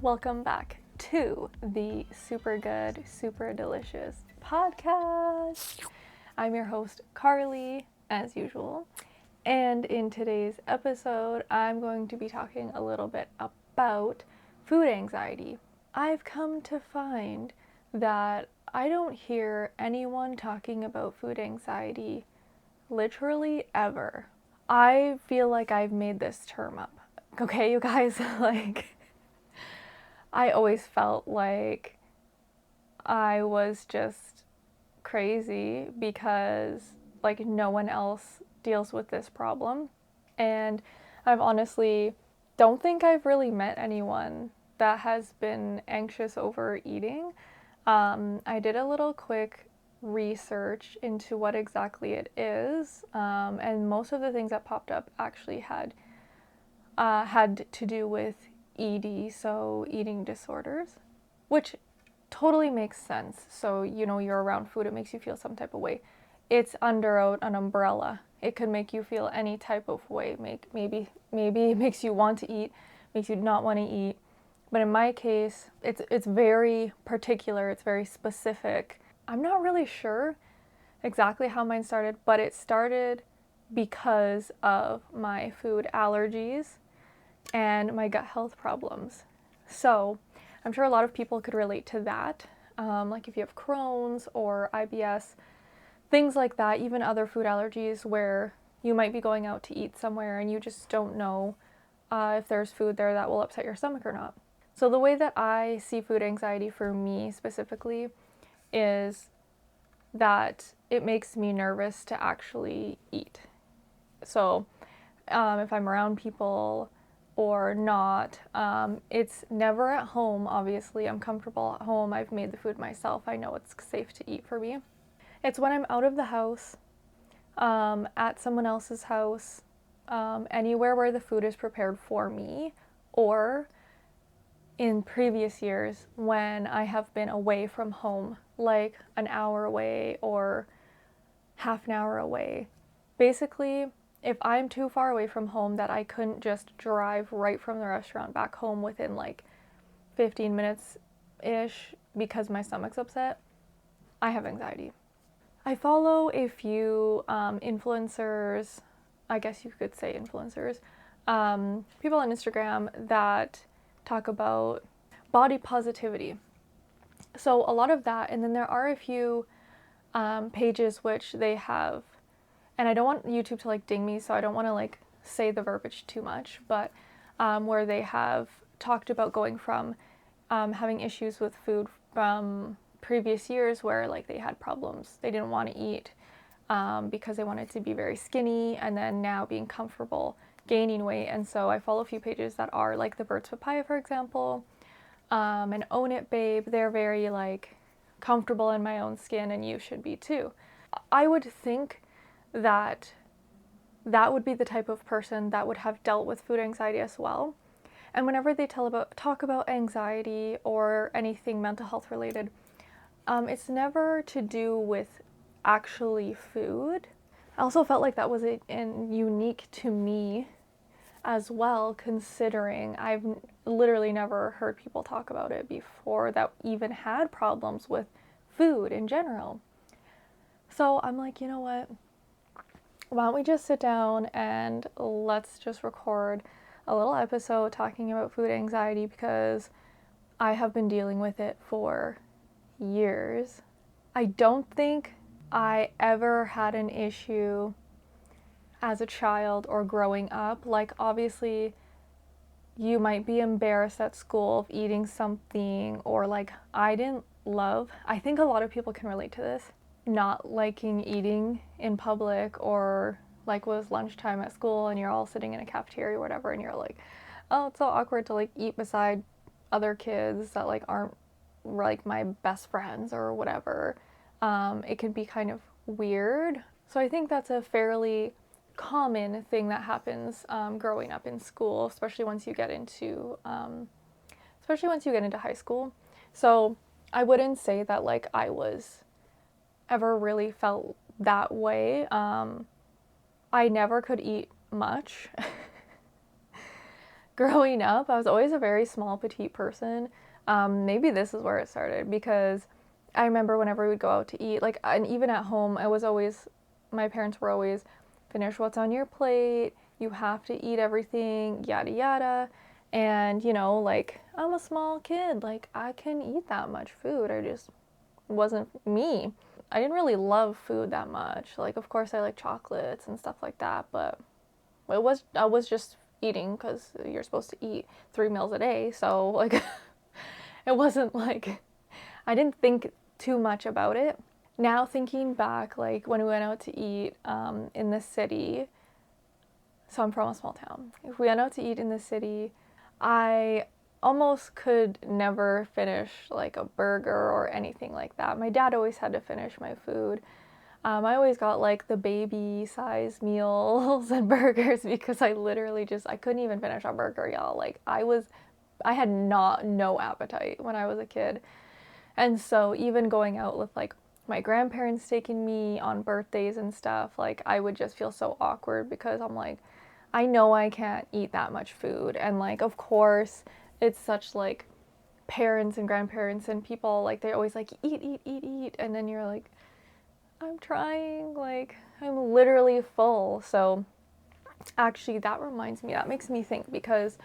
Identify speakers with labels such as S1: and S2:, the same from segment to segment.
S1: Welcome back to the Super Good, Super Delicious podcast. I'm your host, Carly, as usual. And in today's episode, I'm going to be talking a little bit about food anxiety. I've come to find that I don't hear anyone talking about food anxiety literally ever. I feel like I've made this term up. Okay, you guys, I always felt like I was just crazy because no one else deals with this problem. And I've honestly don't think I've really met anyone that has been anxious over eating. I did a little quick research into what exactly it is, and most of the things that popped up actually had to do with ED, so eating disorders, which totally makes sense. So, you're around food, it makes you feel some type of way. It's under an umbrella. It could make you feel any type of way. Maybe it makes you want to eat, makes you not want to eat. But in my case, it's very particular, it's very specific. I'm not really sure exactly how mine started, but it started because of my food allergies and my gut health problems. So I'm sure a lot of people could relate to that. Like if you have Crohn's or IBS, things like that, even other food allergies where you might be going out to eat somewhere and you just don't know if there's food there that will upset your stomach or not. So the way that I see food anxiety for me specifically is that it makes me nervous to actually eat. So if I'm around people or not, it's never at home, obviously. I'm comfortable at home. I've made the food myself. I know it's safe to eat for me. It's when I'm out of the house, at someone else's house, anywhere where the food is prepared for me, or in previous years when I have been away from home, like an hour away or half an hour away. Basically, if I'm too far away from home that I couldn't just drive right from the restaurant back home within 15 minutes-ish because my stomach's upset, I have anxiety. I follow a few influencers, I guess you could say influencers, people on Instagram that talk about body positivity. So a lot of that, and then there are a few pages which they have, and I don't want YouTube to ding me, so I don't want to say the verbiage too much, but where they have talked about going from having issues with food from previous years where they had problems, they didn't want to eat because they wanted to be very skinny, and then now being comfortable gaining weight. And so I follow a few pages that are like the Birds Papaya, for example, and Own It Babe. They're very comfortable in my own skin, and you should be too. I would think that would be the type of person that would have dealt with food anxiety as well. And whenever they talk about anxiety or anything mental health related, it's never to do with actually food. I also felt like that was unique to me as well, considering I've literally never heard people talk about it before that even had problems with food in general. So I'm like, you know what? Why don't we just sit down and let's just record a little episode talking about food anxiety, because I have been dealing with it for years. I don't think I ever had an issue as a child or growing up. Obviously, you might be embarrassed at school of eating something, or I think a lot of people can relate to this, not liking eating in public, or was lunchtime at school and you're all sitting in a cafeteria or whatever, and you're like, oh, it's so awkward to eat beside other kids that aren't my best friends or whatever. It can be kind of weird. So I think that's a fairly common thing that happens growing up in school, especially once you get into high school. So I wouldn't say that I was ever really felt that way. I never could eat much. growing up, I was always a very small, petite person. Maybe this is where it started because I remember whenever we'd go out to eat, like, and even at home, my parents were always, finish what's on your plate, you have to eat everything, yada yada. And, like, I'm a small kid, like, I can eat that much food. I just wasn't me. I didn't really love food that much. Like, of course, I like chocolates and stuff like that, but I was just eating because you're supposed to eat 3 meals a day. So, like, it wasn't like I didn't think too much about it. Now, thinking back, like when we went out to eat in the city, so I'm from a small town. If we went out to eat in the city, I almost could never finish like a burger or anything like that. My dad always had to finish my food. I always got like the baby size meals and burgers because I couldn't even finish a burger, y'all. Like I had no appetite when I was a kid. And so even going out with like my grandparents taking me on birthdays and stuff, like I would just feel so awkward because I'm like, I know I can't eat that much food. And like, of course, it's such like parents and grandparents and people, like they're always like, eat, eat, eat, eat. And then you're like, I'm trying, like, I'm literally full. So actually, that makes me think because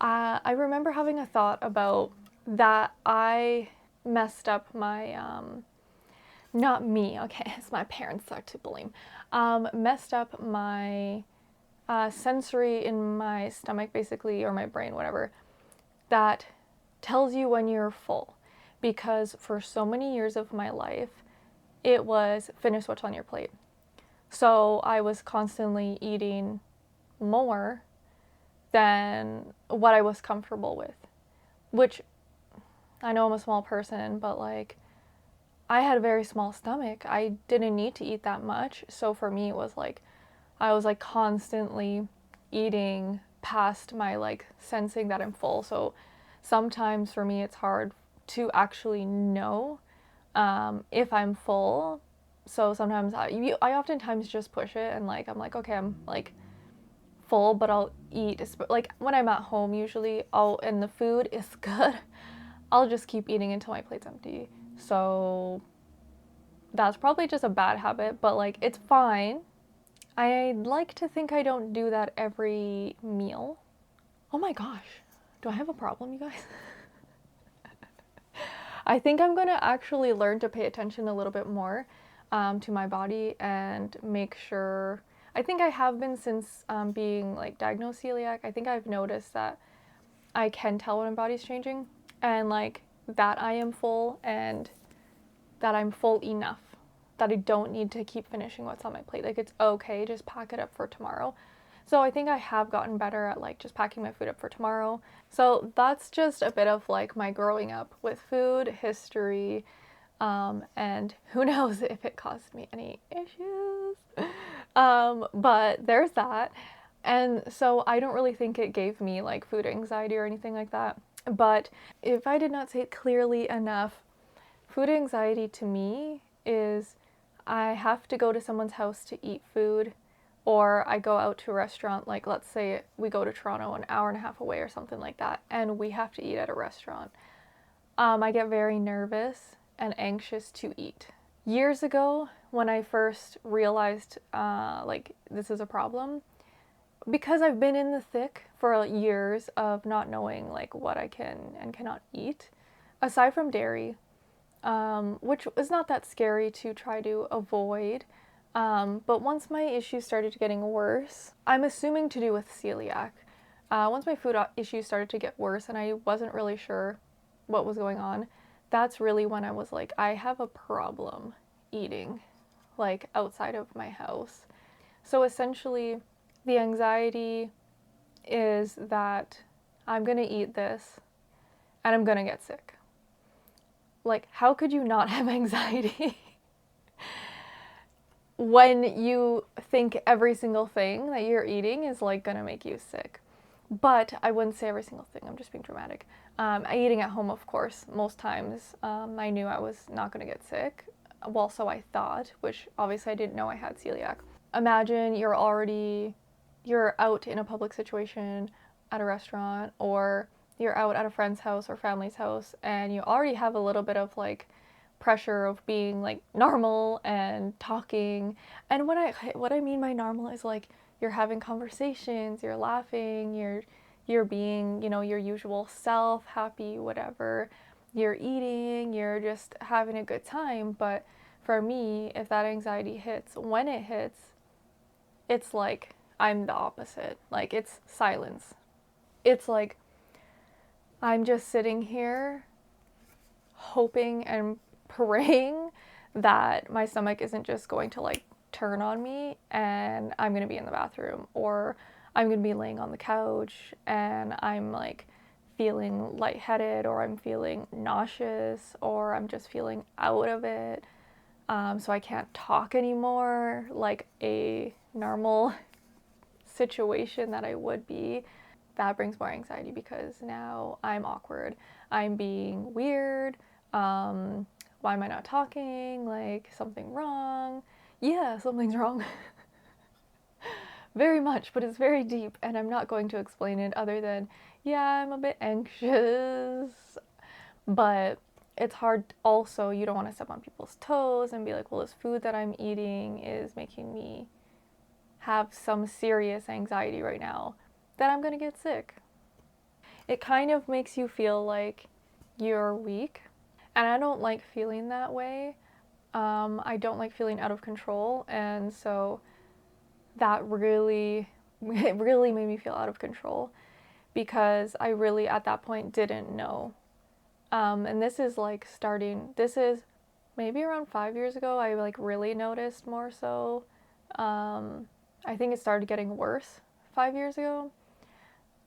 S1: I remember having a thought about that I messed up my, not me, okay, it's my parents are to blame, messed up my sensory in my stomach, basically, or my brain, whatever, that tells you when you're full. Because for so many years of my life, it was finish what's on your plate. So I was constantly eating more than what I was comfortable with, which I know I'm a small person, but like I had a very small stomach. I didn't need to eat that much. So for me, it was like I was like constantly eating past my like sensing that I'm full. So sometimes for me, it's hard to actually know if I'm full. So sometimes I oftentimes just push it and like I'm like, okay, I'm like full, but I'll eat. Like when I'm at home, usually and the food is good, I'll just keep eating until my plate's empty. So that's probably just a bad habit, but like it's fine. I'd like to think I don't do that every meal. Oh my gosh, do I have a problem, you guys? I think I'm gonna actually learn to pay attention a little bit more to my body and make sure. I think I have been since being like diagnosed celiac. I think I've noticed that I can tell when my body's changing and like that I am full and that I'm full enough that I don't need to keep finishing what's on my plate. Like it's okay, just pack it up for tomorrow. So I think I have gotten better at like just packing my food up for tomorrow. So that's just a bit of like my growing up with food history, and who knows if it caused me any issues. But there's that. And so I don't really think it gave me like food anxiety or anything like that. But if I did not say it clearly enough, food anxiety to me is I have to go to someone's house to eat food, or I go out to a restaurant, like let's say we go to Toronto an hour and a half away or something like that, and we have to eat at a restaurant. I get very nervous and anxious to eat. Years ago, when I first realized like this is a problem, because I've been in the thick for years of not knowing like what I can and cannot eat, aside from dairy, which is not that scary to try to avoid. But once my issues started getting worse, I'm assuming to do with celiac. Once my food issues started to get worse and I wasn't really sure what was going on, that's really when I was like, I have a problem eating, like outside of my house. So essentially, the anxiety is that I'm gonna eat this and I'm gonna get sick. Like, how could you not have anxiety when you think every single thing that you're eating is like gonna make you sick? But I wouldn't say every single thing, I'm just being dramatic. Eating at home, of course, most times I knew I was not gonna get sick. Well, so I thought, which obviously I didn't know I had celiac. Imagine you're out in a public situation at a restaurant, or you're out at a friend's house or family's house, and you already have a little bit of like pressure of being like normal and talking. And what I mean by normal is like you're having conversations, you're laughing, you're being, you know, your usual self, happy, whatever. You're eating, you're just having a good time. But for me, if that anxiety hits, when it hits, it's like I'm the opposite. Like it's silence. It's like I'm just sitting here hoping and praying that my stomach isn't just going to like turn on me and I'm going to be in the bathroom, or I'm going to be laying on the couch and I'm like feeling lightheaded, or I'm feeling nauseous, or I'm just feeling out of it. So I can't talk anymore like a normal situation that I would be. That brings more anxiety because now I'm awkward. I'm being weird. Why am I not talking? Like, something wrong? Yeah, something's wrong. Very much, but it's very deep, and I'm not going to explain it other than, yeah, I'm a bit anxious. But it's hard also, you don't want to step on people's toes and be like, well, this food that I'm eating is making me have some serious anxiety right now that I'm gonna get sick. It kind of makes you feel like you're weak, and I don't like feeling that way. I don't like feeling out of control, and so that really, it really made me feel out of control because I really at that point didn't know. And this is like this is maybe around 5 years ago, I like really noticed more so. I think it started getting worse 5 years ago.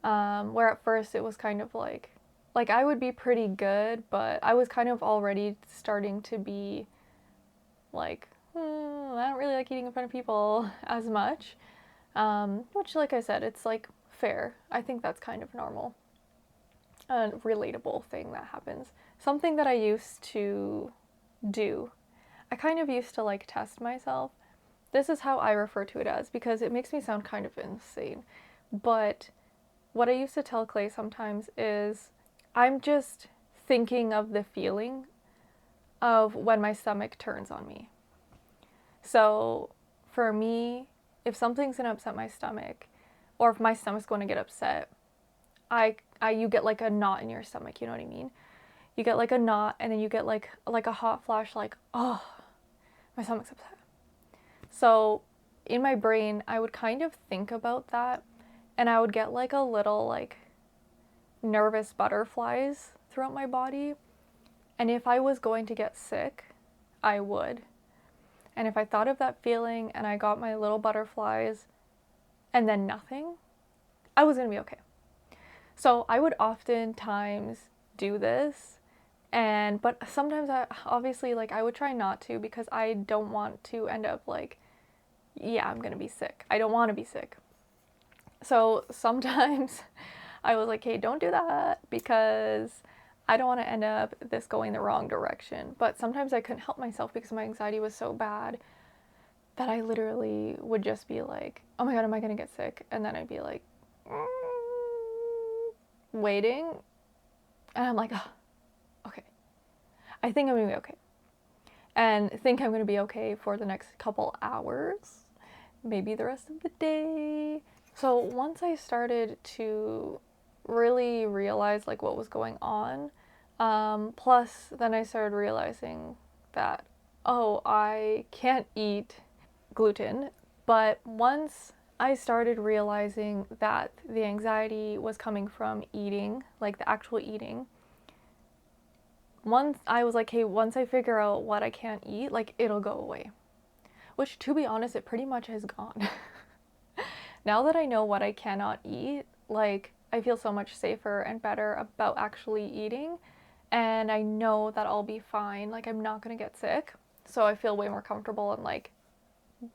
S1: Where at first it was kind of like I would be pretty good, but I was kind of already starting to be like, I don't really like eating in front of people as much. Which, like I said, it's like fair. I think that's kind of normal, a relatable thing that happens. Something that I used to do. I kind of used to like test myself. This is how I refer to it as because it makes me sound kind of insane. But what I used to tell Clay sometimes is I'm just thinking of the feeling of when my stomach turns on me. So for me, if something's gonna upset my stomach, or if my stomach's going to get upset, you get like a knot in your stomach. You know what I mean? You get like a knot, and then you get like a hot flash, like, oh, my stomach's upset. So in my brain, I would kind of think about that, and I would get like a little like nervous butterflies throughout my body. And if I was going to get sick, I would. And if I thought of that feeling and I got my little butterflies and then nothing, I was going to be okay. So I would oftentimes do this, but sometimes I obviously like I would try not to because I don't want to end up like, yeah, I'm going to be sick. I don't want to be sick. So sometimes I was like, hey, don't do that because I don't want to end up this going the wrong direction. But sometimes I couldn't help myself because my anxiety was so bad that I literally would just be like, oh my God, am I going to get sick? And then I'd be like, waiting. And I'm like, oh, okay. I think I'm going to be okay. And think I'm going to be okay for the next couple hours, maybe the rest of the day. So once I started to really realize like what was going on, plus then I started realizing that, oh, I can't eat gluten. But once I started realizing that the anxiety was coming from eating, like the actual eating, once I was like, hey, once I figure out what I can't eat, like it'll go away. Which, to be honest, it pretty much has gone. Now that I know what I cannot eat, like I feel so much safer and better about actually eating, and I know that I'll be fine. Like I'm not gonna get sick, so I feel way more comfortable and like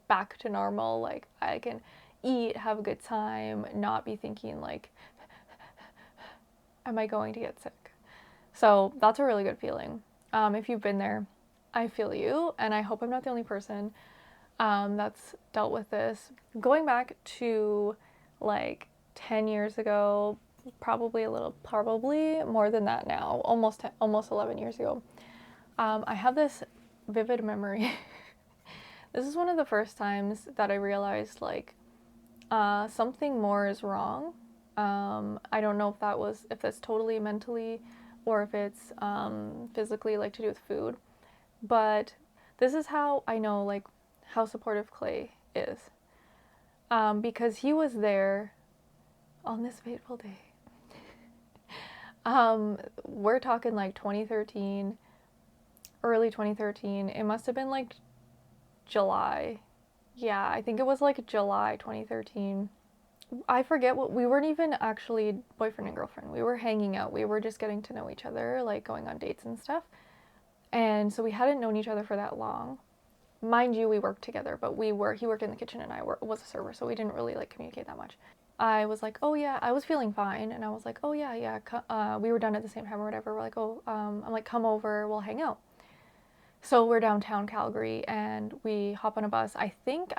S1: back to normal. Like I can eat, have a good time, not be thinking like, am I going to get sick? So that's a really good feeling. If you've been there, I feel you, and I hope I'm not the only person that's dealt with this. Going back to like 10 years ago, probably more than that now, almost 11 years ago. I have this vivid memory. This is one of the first times that I realized like something more is wrong. I don't know if that's totally mentally or if it's physically, like to do with food. But this is how I know like how supportive Clay is. Because he was there on this fateful day. We're talking like 2013, early 2013. It must have been like July. Yeah, I think it was like July 2013. I forget what we weren't even actually boyfriend and girlfriend. We were hanging out. We were just getting to know each other, like going on dates and stuff. And so we hadn't known each other for that long. Mind you, we worked together, but he worked in the kitchen and was a server, so we didn't really like communicate that much. I was like, oh yeah, I was feeling fine, and I was like, oh yeah, we were done at the same time or whatever. We're like, I'm like, come over, we'll hang out. So we're downtown Calgary, and we hop on a bus. I think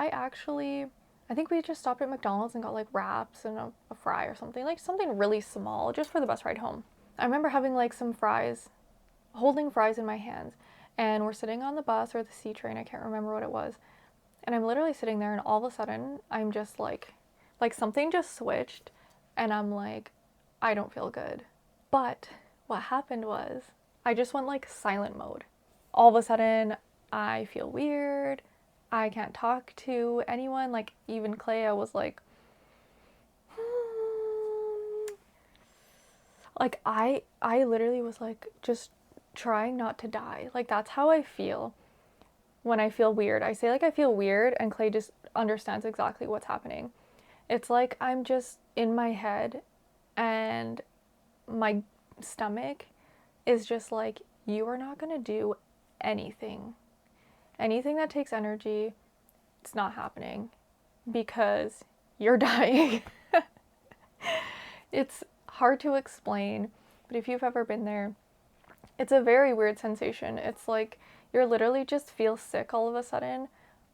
S1: we just stopped at McDonald's and got like wraps and a fry or something, like something really small, just for the bus ride home. I remember having like some fries, holding fries in my hands, and we're sitting on the bus or the C train, I can't remember what it was. And I'm literally sitting there, and all of a sudden, I'm just like something just switched, and I'm like, I don't feel good. But what happened was, I just went like silent mode. All of a sudden, I feel weird. I can't talk to anyone. Like, even Clay, I was like, like I literally was like just trying not to die. Like, that's how I feel when I feel weird. I say like I feel weird, and Clay just understands exactly what's happening. It's like I'm just in my head, and my stomach is just like, you are not gonna do anything. Anything that takes energy, it's not happening because you're dying. It's hard to explain, but if you've ever been there, it's a very weird sensation. It's like you're literally just feel sick all of a sudden.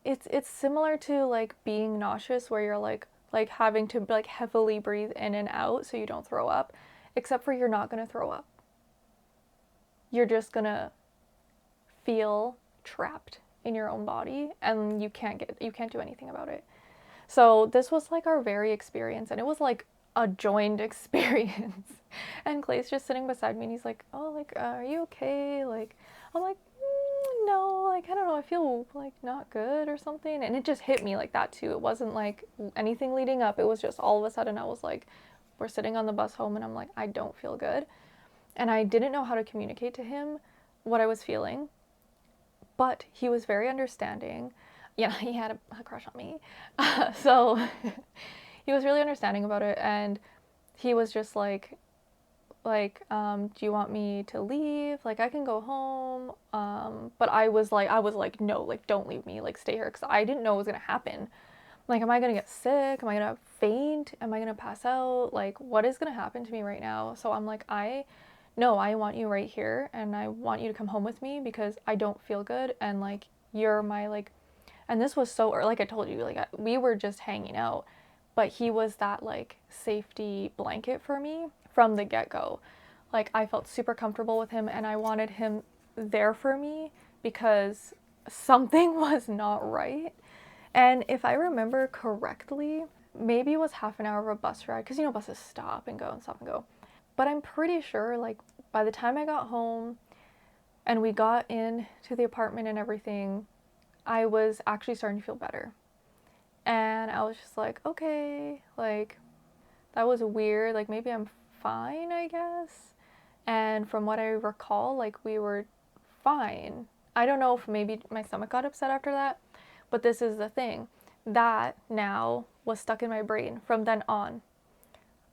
S1: It's similar to like being nauseous, where you're like having to like heavily breathe in and out so you don't throw up, except for you're not going to throw up. You're just going to feel trapped in your own body, and you can't do anything about it. So this was like our very experience, and it was like a joined experience. And Clay's just sitting beside me, and he's like, oh, like, are you okay? Like, I'm like, no, like, I don't know, I feel like not good or something. And it just hit me like that too. It wasn't like anything leading up. It was just all of a sudden I was like, we're sitting on the bus home, and I'm like, I don't feel good. And I didn't know how to communicate to him what I was feeling, but he was very understanding. Yeah, he had a crush on me. So he was really understanding about it, and he was just like, do you want me to leave? Like, I can go home. But I was like, no, like, don't leave me, like, stay here, because I didn't know what was gonna happen. Like, am I gonna get sick? Am I gonna faint? Am I gonna pass out? Like, what is gonna happen to me right now? So I'm like, no, I want you right here, and I want you to come home with me because I don't feel good, and like, you're my like, and this was so, like I told you, like, we were just hanging out, but he was that like safety blanket for me from the get-go. Like, I felt super comfortable with him, and I wanted him there for me because something was not right. And if I remember correctly, maybe it was half an hour of a bus ride, because you know buses stop and go and stop and go. But I'm pretty sure, like, by the time I got home and we got into the apartment and everything, I was actually starting to feel better. And I was just like, okay, like, that was weird. Like, maybe I'm fine, I guess. And from what I recall, like, we were fine. I don't know if maybe my stomach got upset after that, but this is the thing. That now was stuck in my brain from then on.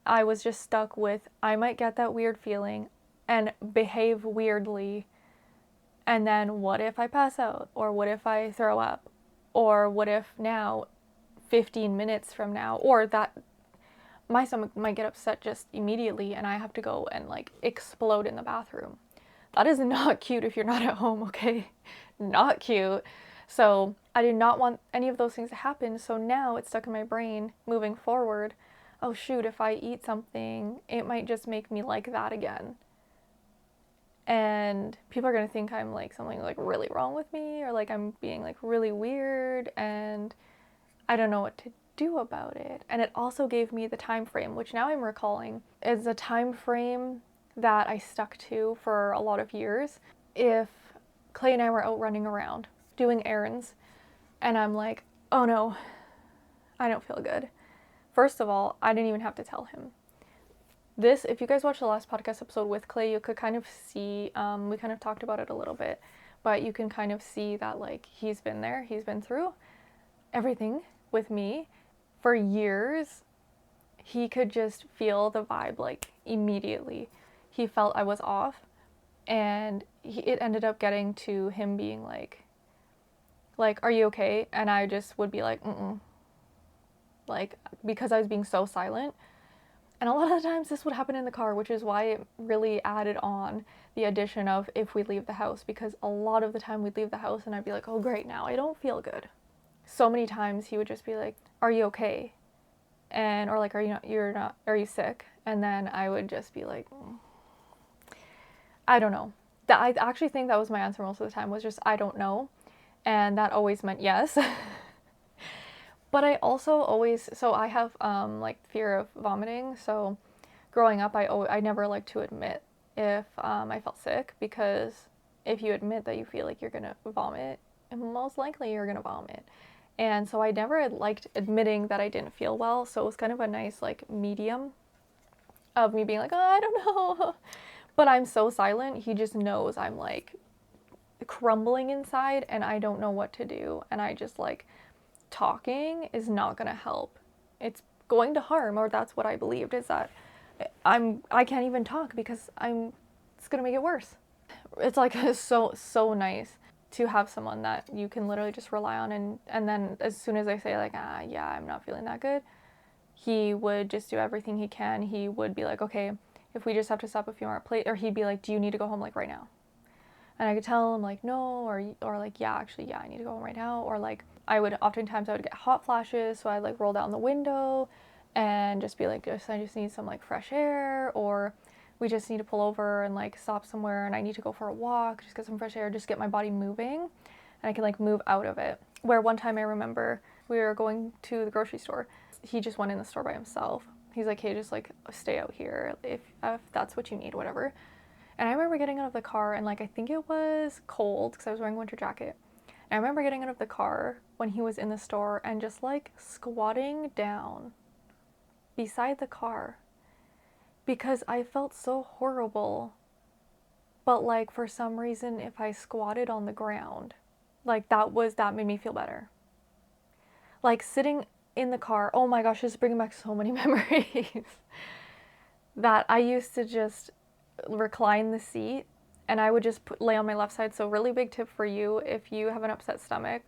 S1: I was just stuck with, I might get that weird feeling and behave weirdly, and then what if I pass out? Or what if I throw up? Or what if now, 15 minutes from now, or that my stomach might get upset just immediately and I have to go and like explode in the bathroom. That is not cute if you're not at home, okay? Not cute. So I did not want any of those things to happen. So now it's stuck in my brain moving forward. oh shoot, if I eat something, it might just make me like that again. And people are gonna think I'm like something like really wrong with me, or like I'm being like really weird, and I don't know what to do about it. And it also gave me the time frame, which now I'm recalling is a time frame that I stuck to for a lot of years. If Clay and I were out running around doing errands, and I'm like, oh no, I don't feel good. First of all, I didn't even have to tell him. This, if you guys watched the last podcast episode with Clay, you could kind of see, we kind of talked about it a little bit, but you can kind of see that like he's been there, he's been through everything with me for years. He could just feel the vibe like immediately. He felt I was off, and it ended up getting to him being like, are you okay? And I just would be like, mm-mm. Like, because I was being so silent. And a lot of the times this would happen in the car, which is why it really added on the addition of if we leave the house, because a lot of the time we'd leave the house and I'd be like, oh great, now I don't feel good. So many times he would just be like, are you okay? And, or like, are you sick? And then I would just be like, I don't know. I actually think that was my answer most of the time, was just, I don't know. And that always meant yes. But I also always, so I have like fear of vomiting. So growing up, I never liked to admit if I felt sick, because if you admit that you feel like you're gonna vomit, most likely you're gonna vomit. And so I never liked admitting that I didn't feel well. So it was kind of a nice like medium of me being like, oh, I don't know. But I'm so silent, he just knows I'm like crumbling inside and I don't know what to do. And I just like, talking is not going to help. It's going to harm, or that's what I believed, is that I can't even talk because it's going to make it worse. It's like so nice to have someone that you can literally just rely on, and then as soon as I say like, yeah, I'm not feeling that good, he would just do everything he can. He would be like, okay, if we just have to stop a few more plates, or he'd be like, do you need to go home like right now? And I could tell him like no, or like yeah, actually yeah, I need to go home right now. Or like I would get hot flashes, so I'd like roll down the window and just be like, I just need some like fresh air, or we just need to pull over and like stop somewhere and I need to go for a walk, just get some fresh air, just get my body moving, and I can like move out of it. Where one time I remember we were going to the grocery store, he just went in the store by himself. He's like, hey, just like stay out here if that's what you need, whatever. And I remember getting out of the car and like I think it was cold because I was wearing a winter jacket. And I remember getting out of the car when he was in the store and just like squatting down beside the car because I felt so horrible. But like for some reason, if I squatted on the ground, like that made me feel better. Like sitting in the car, oh my gosh, this is bringing back so many memories that I used to just recline the seat and I would just lay on my left side. So really big tip for you, if you have an upset stomach,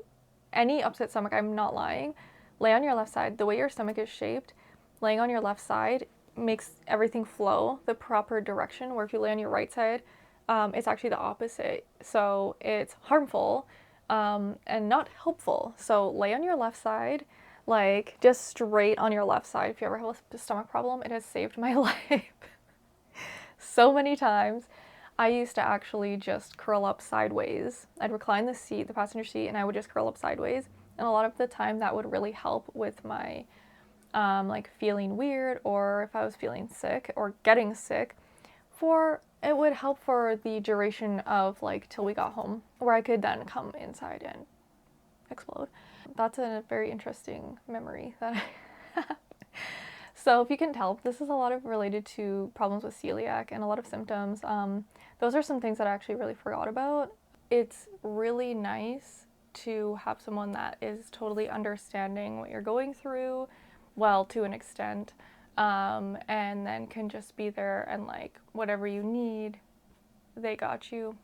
S1: any upset stomach, I'm not lying, lay on your left side. The way your stomach is shaped, laying on your left side makes everything flow the proper direction, where if you lay on your right side, it's actually the opposite. So it's harmful and not helpful. So lay on your left side, like just straight on your left side. If you ever have a stomach problem, it has saved my life so many times. I used to actually just curl up sideways. I'd recline the seat, the passenger seat, and I would just curl up sideways. And a lot of the time that would really help with my like feeling weird, or if I was feeling sick or getting sick, it would help for the duration of like till we got home, where I could then come inside and explode. That's a very interesting memory that I have. So if you can tell, this is a lot of related to problems with celiac and a lot of symptoms. Those are some things that I actually really forgot about. It's really nice to have someone that is totally understanding what you're going through, well, to an extent, and then can just be there and like whatever you need, they got you.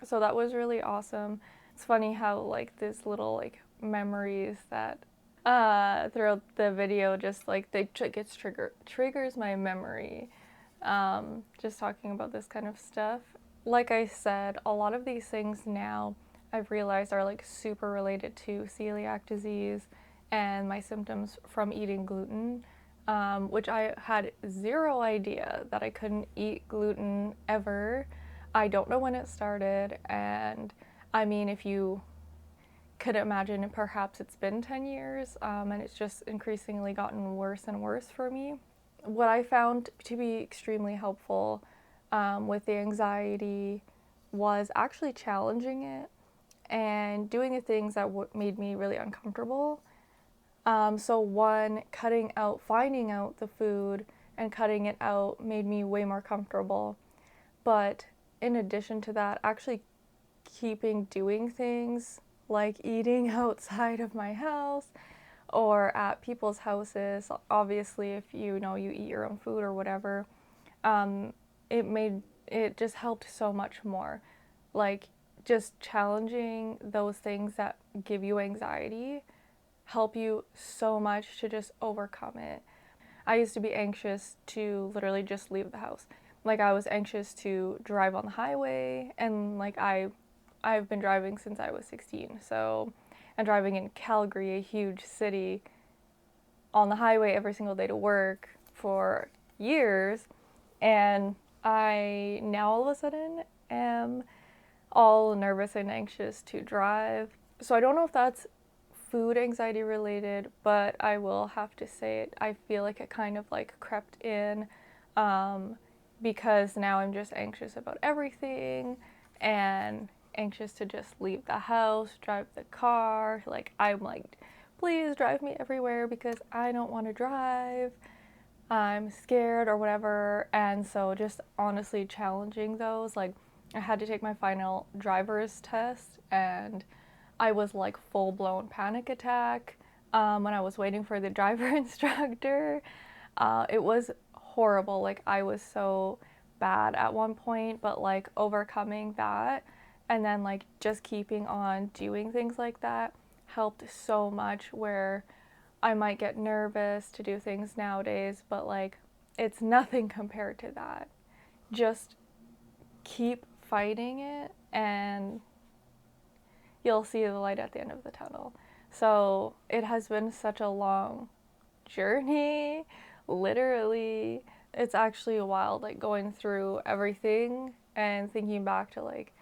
S1: So that was really awesome. It's funny how like this little like memories that throughout the video just like triggers my memory, just talking about this kind of stuff. Like I said, a lot of these things now I've realized are like super related to celiac disease and my symptoms from eating gluten. which I had zero idea that I couldn't eat gluten ever. I don't know when it started, and I mean, if you could imagine, perhaps it's been 10 years, and it's just increasingly gotten worse and worse for me. What I found to be extremely helpful with the anxiety was actually challenging it and doing the things that made me really uncomfortable. So one, finding out the food and cutting it out made me way more comfortable. But in addition to that, actually keeping doing things like eating outside of my house or at people's houses, obviously if you know you eat your own food or whatever, um, it just helped so much more. Like just challenging those things that give you anxiety help you so much to just overcome it. I used to be anxious to literally just leave the house. Like I was anxious to drive on the highway, and like I've been driving since I was 16. So, and driving in Calgary, a huge city, on the highway every single day to work for years, and I now all of a sudden am all nervous and anxious to drive. So I don't know if that's food anxiety related, but I will have to say it. I feel like it kind of like crept in um, because now I'm just anxious about everything and anxious to just leave the house, drive the car. Like, I'm like, please drive me everywhere because I don't want to drive. I'm scared or whatever. And so, just honestly challenging those. Like, I had to take my final driver's test, and I was like full blown panic attack when I was waiting for the driver instructor. It was horrible. Like, I was so bad at one point, but like overcoming that and then like just keeping on doing things like that helped so much. Where I might get nervous to do things nowadays, but like it's nothing compared to that. Just keep fighting it and you'll see the light at the end of the tunnel. So it has been such a long journey, literally. It's actually wild, like going through everything and thinking back to like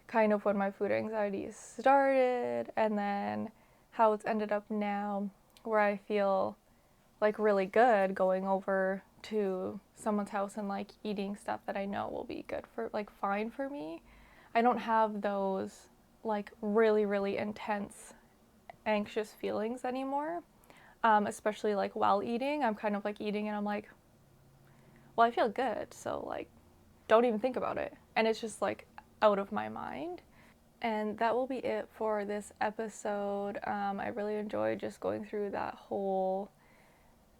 S1: kind of when my food anxiety started and then how it's ended up now, where I feel like really good going over to someone's house and like eating stuff that I know will be good for like fine for me. I don't have those like really, really intense anxious feelings anymore. Especially like while eating, I'm kind of like eating and I'm like, well, I feel good, so like, don't even think about it. And it's just like out of my mind. And that will be it for this episode. I really enjoyed just going through that whole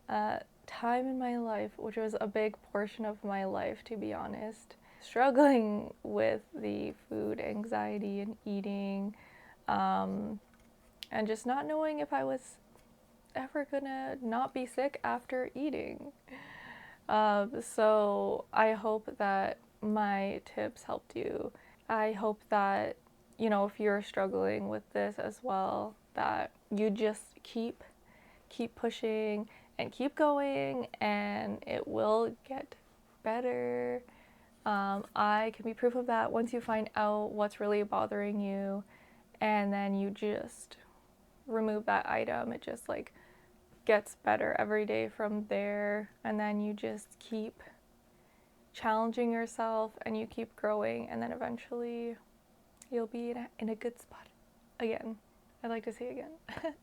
S1: time in my life, which was a big portion of my life, to be honest. Struggling with the food anxiety and eating, and just not knowing if I was ever gonna not be sick after eating. So I hope that my tips helped you. I hope that, you know, if you're struggling with this as well, that you just keep pushing and keep going and it will get better. I can be proof of that once you find out what's really bothering you and then you just remove that item. It just like gets better every day from there, and then you just keep challenging yourself and you keep growing, and then eventually you'll be in a good spot again. I'd like to say again.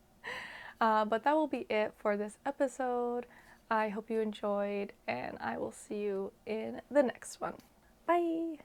S1: But that will be it for this episode. I hope you enjoyed, and I will see you in the next one. Bye!